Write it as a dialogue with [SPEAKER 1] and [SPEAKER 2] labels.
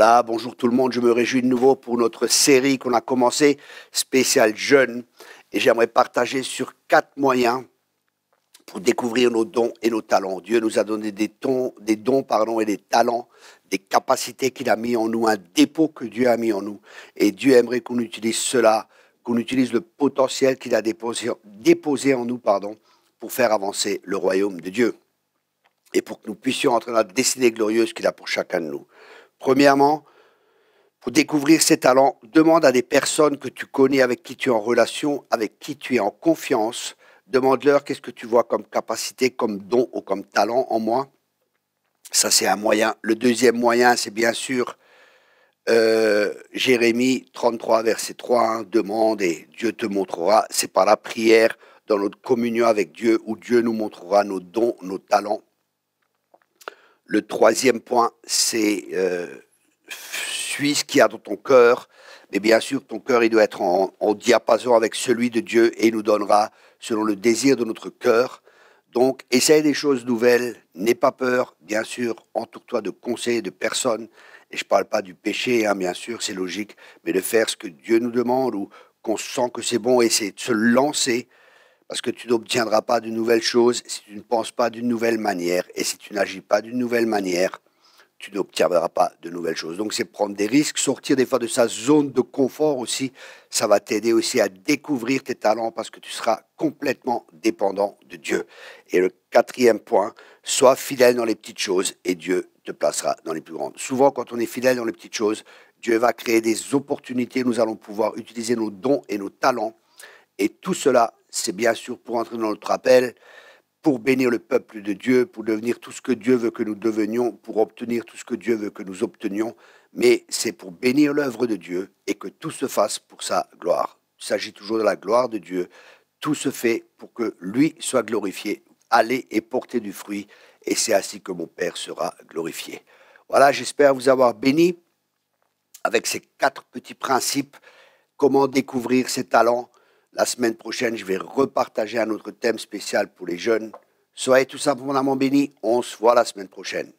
[SPEAKER 1] Voilà, bonjour tout le monde, je me réjouis de nouveau pour notre série qu'on a commencée, spéciale jeunes, et j'aimerais partager sur 4 moyens pour découvrir nos dons et nos talents. Dieu nous a donné des dons et des talents, des capacités qu'il a mis en nous, un dépôt que Dieu a mis en nous, et Dieu aimerait qu'on utilise cela, qu'on utilise le potentiel qu'il a déposé en nous, pour faire avancer le royaume de Dieu, et pour que nous puissions entrer dans la destinée glorieuse qu'il a pour chacun de nous. Premièrement, pour découvrir ces talents, demande à des personnes que tu connais, avec qui tu es en relation, avec qui tu es en confiance. Demande-leur qu'est-ce que tu vois comme capacité, comme don ou comme talent en moi. Ça, c'est un moyen. Le deuxième moyen, c'est bien sûr Jérémie 33, verset 3. Demande et Dieu te montrera. C'est par la prière, dans notre communion avec Dieu, où Dieu nous montrera nos dons, nos talents. Le troisième point, c'est suis ce qu'il y a dans ton cœur, mais bien sûr, ton cœur, il doit être en diapason avec celui de Dieu et il nous donnera selon le désir de notre cœur. Donc, essaye des choses nouvelles, n'aie pas peur, bien sûr, entoure-toi de conseils de personnes, et je ne parle pas du péché, bien sûr, c'est logique, mais de faire ce que Dieu nous demande ou qu'on sent que c'est bon, et c'est de se lancer, parce que tu n'obtiendras pas de nouvelles choses si tu ne penses pas d'une nouvelle manière, et si tu n'agis pas d'une nouvelle manière, tu n'obtiendras pas de nouvelles choses. Donc, c'est prendre des risques, sortir des fois de sa zone de confort aussi. Ça va t'aider aussi à découvrir tes talents parce que tu seras complètement dépendant de Dieu. Et le quatrième point, sois fidèle dans les petites choses et Dieu te placera dans les plus grandes. Souvent, quand on est fidèle dans les petites choses, Dieu va créer des opportunités. Nous allons pouvoir utiliser nos dons et nos talents. Et tout cela, c'est bien sûr pour entrer dans notre appel, pour bénir le peuple de Dieu, pour devenir tout ce que Dieu veut que nous devenions, pour obtenir tout ce que Dieu veut que nous obtenions, mais c'est pour bénir l'œuvre de Dieu et que tout se fasse pour sa gloire. Il s'agit toujours de la gloire de Dieu. Tout se fait pour que lui soit glorifié. Allez et portez du fruit, et c'est ainsi que mon Père sera glorifié. Voilà, j'espère vous avoir béni avec ces 4 petits principes. Comment découvrir ses talents. La semaine prochaine, je vais repartager un autre thème spécial pour les jeunes. Soyez tout simplement bénis. On se voit la semaine prochaine.